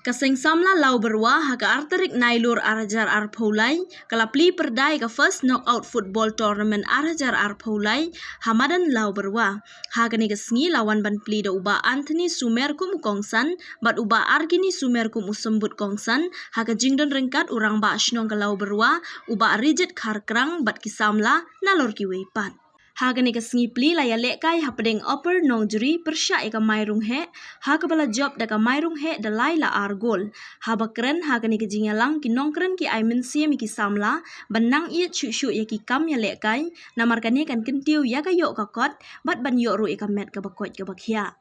Kaseng samla lau berwa haga arterik nailur arajar arpaulai kalapli perdai ka first knockout football tournament arajar arpaulai hamadan lau berwa haga ni kesngi lawan ban pli da uba Anthony Sumer kum kongsan bat uba Argini Sumer kum usembut kongsan haga jingdon ringkat urang ba ashnong ka lau berwa uba Rigid Kharkrang bat kisamla nalor ki weipat. Haga ni kesngi pli laya lekai hapadeng upper nongjuri persya eka mairung he haga bala job daga mairung he dalai la argol haba keren haga ni kejingalang ki nongkren ki aimen siam ki samla benang iet shu ya ki kam ya lekai namarkani kan kentiu ya ka yok kakot bat ban yok ru eka met ka bakot ka bakhia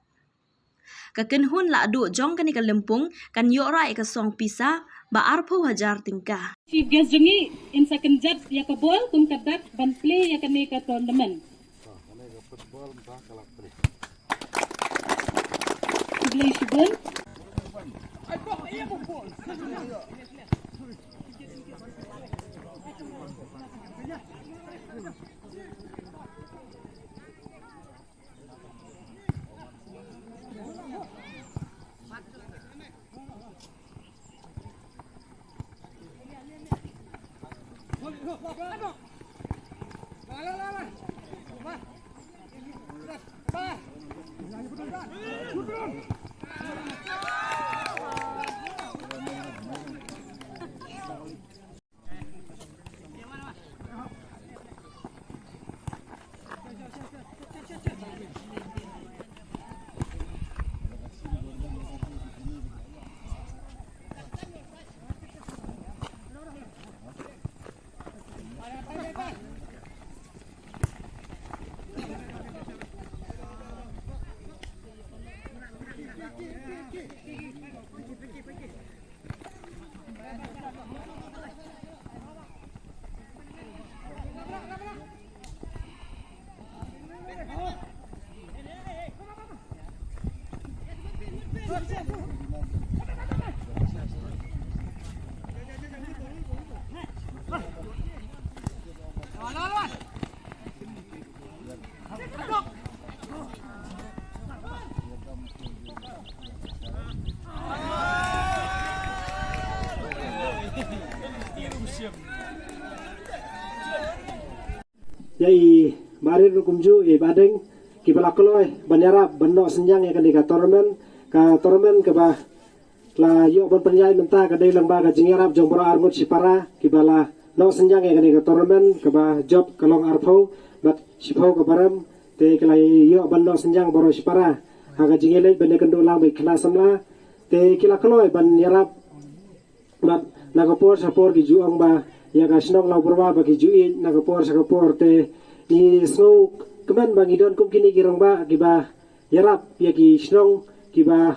kaken hun la adu jong kan ka lempung kan yok ra eka song pisa ba arpo hajar tingkah. Chief guest jengi in second judge ya ka bol kum kadak ban play ya ka ne ka tournament. Play shibun. Yai marir kumju badeng kibala koloi banyarap bendo senjang ya ka tournament ka ba la yo ban penyai menta ka dei lang ba ka jingarap jombora armut sipara kibala no senjang ya ka tournament ka ba job kalong arpho bat sipho ka baram te kala yo ban no senjang boro sipara haga jingele bende kendo lang be kena samla te kila koloi banyarap bat nagapor sapor ki juang ba ya ka snong lau berwa bagi juin nagapor sakapor te ni snow kemen bagi don kum kini girang ba kiba yarap ya ki snong kiba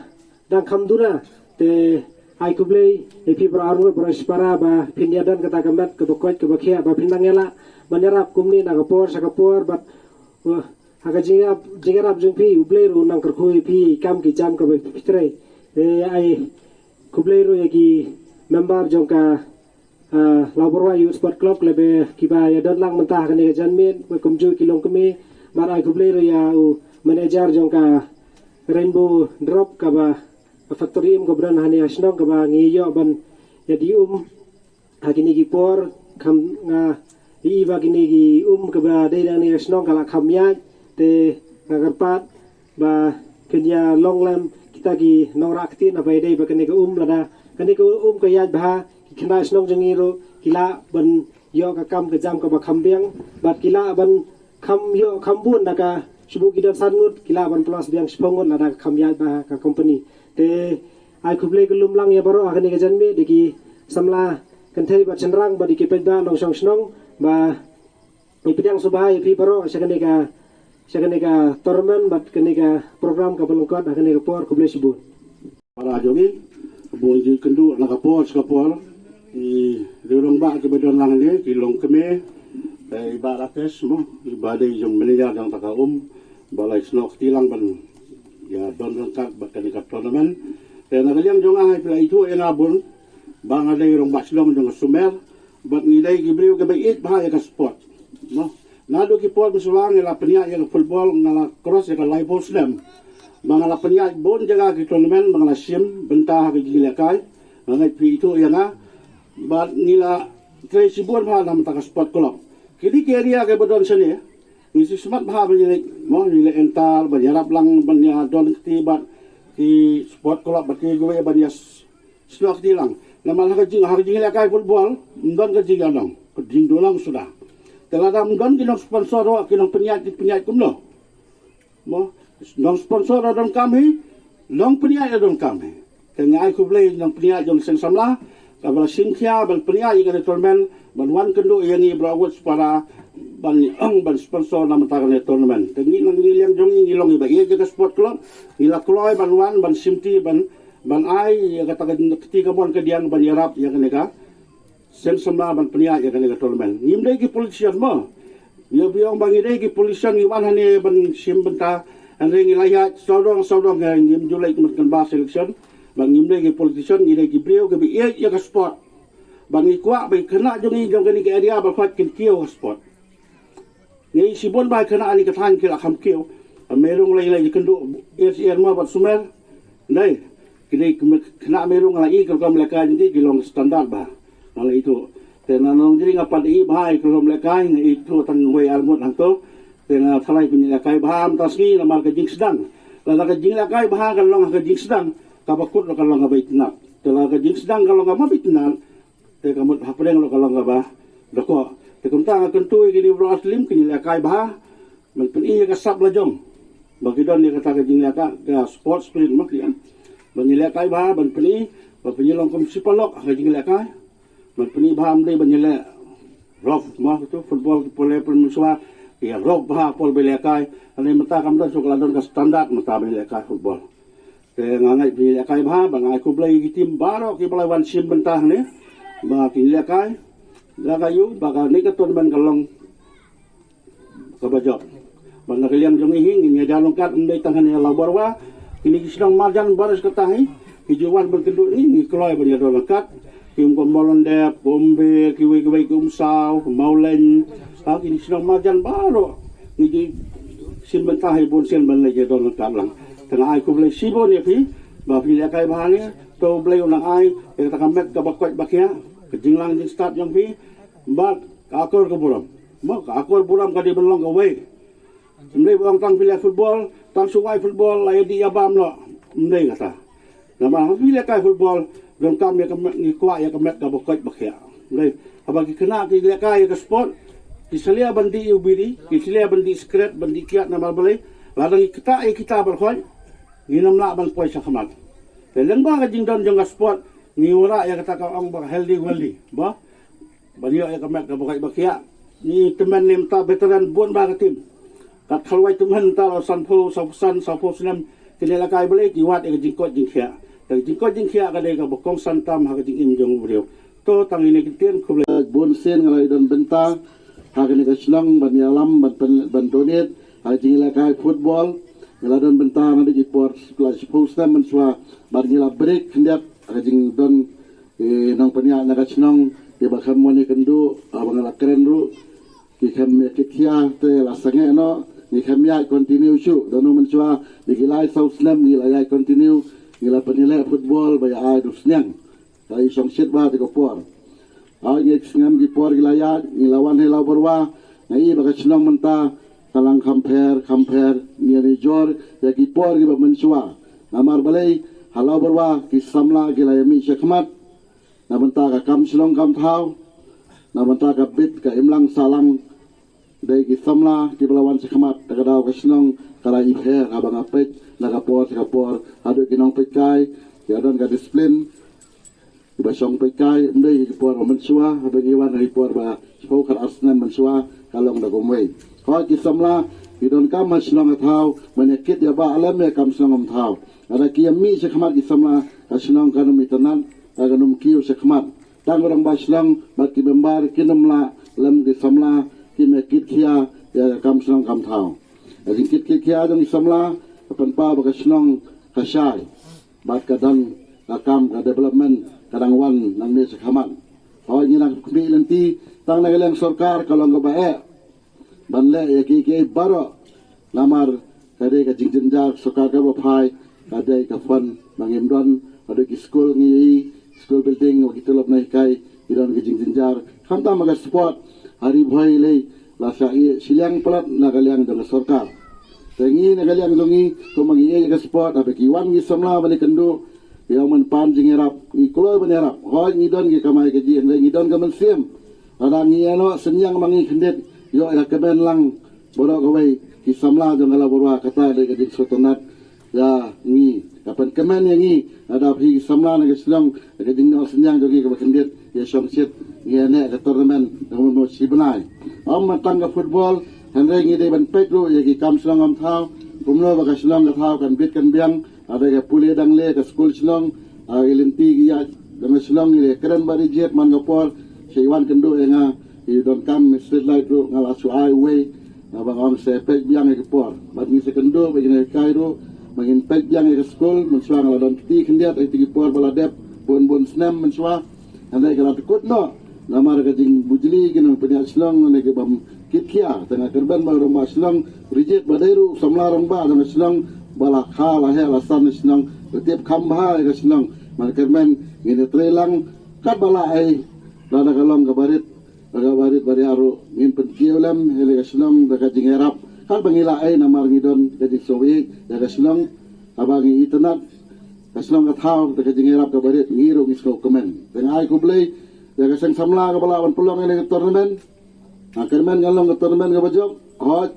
dang kamduna te ai kublei epi beraru beraspara ba pinyadan kata kemet ke bokot ke bakia ba pindang yala banyarap kumni nagapor sakapor bat haga jingarap jungpi ublei ru nang kerkhui pi kam ki jam ke pitre ai kublei ru ya ki member jongka Laborwa Youth Sport Club lebe kiba ya don lang mentah kene janmin kumju kilong kemi marai kublero ya manager jongka Rainbow Drop kaba factory im gobran hani asnong kaba ngiyo ban ya di hakini gipor kam nga iba kini gi kaba dai ni asnong kala kamya te ngagarpat ba kenya long lam kita gi nongrakti na bai dai ba kene lada kene ka yad bah kena snong jengiro kila ban yo ka kam ke jam ka ba khambiang bat kila ban kham yo khambun naka subu kidan sangut kila ban plus biang spongon nada khamya ba ka company te ai kuble kulum lang ya baro akani ke janme deki samla kanthai ba chenrang ba diki peda long song snong ba ipidang subhai pi baro sakane ka tournament bat kene ka program ka balungkot akani ka por kuble subun para jogi bolji kendu nakapor skapor i lorong ba ke badon lang ni kilong keme dai ba rakes mo ibadai jong manager jang taka balai snok tilang ban ya don rangkat bakan ka tournament te nagaliang jong ai pla itu enabon bang ada rong ba silong jong sumer bat ngidai gibriu ke bait ba ya ka sport no nado ki por bisulang la penia ya football ngala cross ya ka live slam Mangala penyat bon jaga ke tournament mangala sim bentah ke jilakai. Ngai pi itu yang bat nila Tracy bon ha nam tak sport club. Kini ke area ke bodon sini. Ngisi semat bah banyilek mo nila entar banyarap lang banya don ketibat di sport club bagi gue banya snok tilang. Nama lah kajing hari jing lakai football mendon kajing adong. Kajing dolang sudah. Telada mendon kinong sponsor kinong penyat kumno. Mo nong sponsor adon kami, nong penyat adon kami. Tengah aku beli nong penyat jong seng samla. Kabel singkia bal penyat ikan tournament banwan kendo yang ni berawat para ban sponsor nama takan tournament. Tengi nang niliam jong ngilong iba ia jaga sport club. Ila kloy banwan ban simti ban ai ya kata ketika mon kedian ban yarap ya kaneka. Sen sama ban penyat ya kaneka tournament. Ngimdai ki politician mo. Ya biang bangidai ki politician iwan hane ban sim benta ane ngilayat saudong ngim julai kemerkan bas election. Bang ngimdai ki politician ngidai ki beliau ke bi ya ka sport. Bang ikwa bai kena jong kani ke area ba fat kin kieu sport. Ngai sibon bai kena ali ka than kila kham kieu. Merong lai kendu RCR ma bat sumer. Nai kini kena merong lai ka kam leka jadi gilong standar ba. Nala itu tena nong jadi ngapa di bahai ka kam leka itu tan we almut hangto. Tena thalai pini leka baham tasgi lamar ka jing sedang. Lala ka jing leka bahang ka long ka jing sedang. Kabakut lo kalau nggak baik tenang, telah kejing sedang kalau nggak mau baik tenang, teh kamu hapeng lo kalau nggak bah, doko, teh kamu tak akan tuh gini bro aslim kini lekai bah, mungkin iya kesap lajong, bagi don dia kata kejing leka ke sport sprint makian, bagi lekai bah, mungkin long kom sipolok kejing lekai, mungkin bah amde bagi le, rock mah itu football boleh permusuhan, ya rock bah pol belekai, ane mata kamu don sekolah don ke standar mata belekai football. Ngangai pilih kai bah, bangai ku beli tim baru ke pelawan sim bentah ni, bah pilih kai, lagayu, baga ni ketuan ban kalong kabajok, bang kalian jongi hing ini jalong kat mendai tangan yang labarwa, kini sedang marjan baris ketahi, hijuan berkedut ni keluar beri jalong kat, kim kombolon dep, bombe, kiwi kumsau, maulen, kini sedang marjan baru, ni sim bentah pun sim ban lagi jalong kat lang. Tengah ai ku boleh sibon ya pi, bah pilih kai bahane, tu boleh unang ai, kita kamet kabakot bakia, kejinglang jing start yang pi, bah akor ke buram, bah akor buram kadi belong ke way. Mendai orang tang pilih football, tang sungai football, lagi di abam lo, mendai kata. Nama pilih kai football, belum kami ni kuat ya kamet kabakot bakia. Mendai, abang kena pilih kai ke sport, kisalia bandi ubiri, kisalia bandi skret, bandi kiat nama boleh, ladang kita berkhoi. Nginam nak bang poy sakhamat. Teleng ba kajing don jong sport ni ora ya kata ka ang healthy ba. Banyo ya kamek ka bakai bakia. Ni teman nim ta veteran bon ba ka tim. Kat khalwai teman ta sanpo sapo senam tinela kai bele ki wat e jingkot jingkhia. Ta jingkot jingkhia ka de ka bokong santam ha ka jing im jong brio. To tang ini kitien ku bon sen ngalai don benta ha ka ni ka slang ban yalam ban donate ha jingla kai football. Ngeladan bentang ada di port kelas postam mensua barngila break hendak kajing don nang pania naga chnong ke bakam moni kendu abangala keren ru ki kham ketia te lasange no ni kham ya continue shu dono mensua digilai sauslam ngilai continue ngila penilai football baya ai dusnyang ai songsit ba de kopor ai ngi ngam di por gilaya ngilawan helau berwa ngai baka chnong menta kalang compare ni jor ya ki por ki mensua namar balai halau berwa ki samla ki layami syakmat namenta ka kam silong kam thau namenta ka bit ka imlang salang dai ki samla ki belawan syakmat ka daw ka silong kala ibher abang apet naga por adu ki nong pekai ki adon ka disiplin ki basong pekai ndai ki por mensua adu ki wan ki por ba spau kal asnan mensua kalong da gomwei kau kisamla hidon kam maslong athau menyakit ya ba alam ya kam slong athau ada kiami sekhamat kisamla aslong kanum itanan aganum kiu sekhamat tang orang baslong baki membar kinamla lam kisamla kimakit kia ya kam slong kam thau adingkit kia dong kisamla kapan pa bakaslong kasai bat kadang akam ka development kadang wan nang ni sekhamat kau ngilang kumi nanti tang nagelang sarkar kalau ngabae banle ya ki baro lamar kadai ka jingjenjar soka ka bapai kadai ka fan mangimdon ada ki school ngi school building wa kitolop nai kai iron ka jingjenjar khamta maga sport hari bhai lei la sa silang pelat nagaliang dang sarkar tengi nagaliang dongi ko magi ka sport abe ki wan gi samla bali kendo yang menpan jingerap i kulo benerap hoi ngidon gi kamai ke ji ngidon ka mensiam ada ngi ano senyang mangi kendet yo ila keben lang borok away ki samla jong ala borwa kata de ke sotonat ya ngi kapan kemen yang ngi ada phi samla na ke silong ke dingno senyang jogi ke kendet ya somsit ngi ne ke tournament dong mo sibnai matang ka football henre ngi de ban petro ya ki kam silong am thau kumlo ba ka silong ka thau kan bit kan biang ada ke pule dang le ke school silong ilinti ya dong silong ni keren bari jet man ngapor Seiwan kendo enga you don't come straight light ro ngala su ai way abang am se pek biang ke por bat ni se kendo begini kairo mangin pek biang ke school mensua ngala don ti kendiat ai ti por bala dep bon snam mensua andai kala tekut no namar ka jing bujli gino penya slong ne ke bam kitkia tengah kerban ba rumah slong rijet badairu samla rongba dan slong bala khala he la san slong tiap khamba ke slong mar kerban ngene trelang kat bala ai lada kalong kabarit bari aro ngimpen kiulam hele kaslong daga jingerap kan bangila ay namar ngidon jadi sowi daga slong abangi internet kaslong kathau daga jingerap kabarit ngiro ngisko komen teng ai kublay daga sang samla ka balawan pulong ini tournament akhirmen ngalong tournament ka bajok hot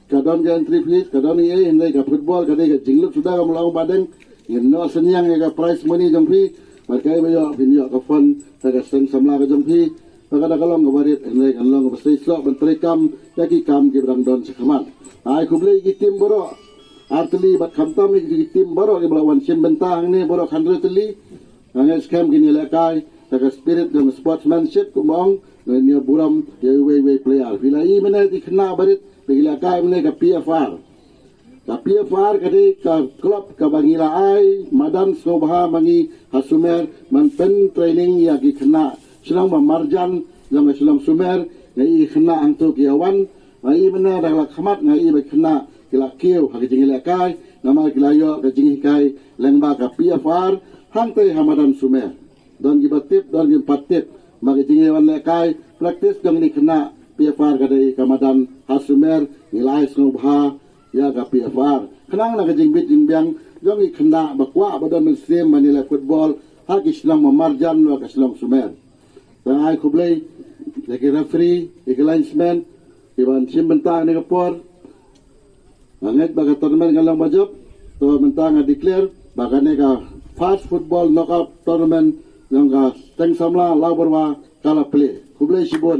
kadon ga entry fee kadon ye hindai ka football kadai ka jingluk sudah ka mulang badeng inno senyang ka prize money jong fee markai bayo video ka fun daga sang samla ka jong fee pagada kalong kabarit endai kalong ka stay slot bantri kam yaki kam ki brang don sekamat ai kublai ki tim boro artli bat khamtam ni ki tim boro ki balawan sim bentang ni boro khandre tli angai scam ki ni lekai daga spirit dan sportsmanship kumong ni buram ye we player bilai mena di khna barit bigila kai mena ka PFR kade ka club ka bangila ai madan sobha mangi hasumer man pen training ya ki khna silang marjan jang silang sumer ngai khna angto ki awan ai mena dalam khamat ngai be khna kila kiu ha jing la kai nama kila yo ka jing kai lengba ka PFR hante hamadan sumer don gi batip don gi patip magi jing wan la kai practice jang ni khna PFR kade kamadan hasumer nilai sobha ya ka PFR kenang na ka jing bit jing biang jang ni khna bakwa badan muslim manila football ha ki silang marjan wa ka silang sumer dan ai kublai lagi referee lagi linesman iban sim bentang ni kapor anget baga tournament ngalang majop to bentang declare baga ne ka fast football knockout tournament yang ka teng samla laborwa kala play kublai sibon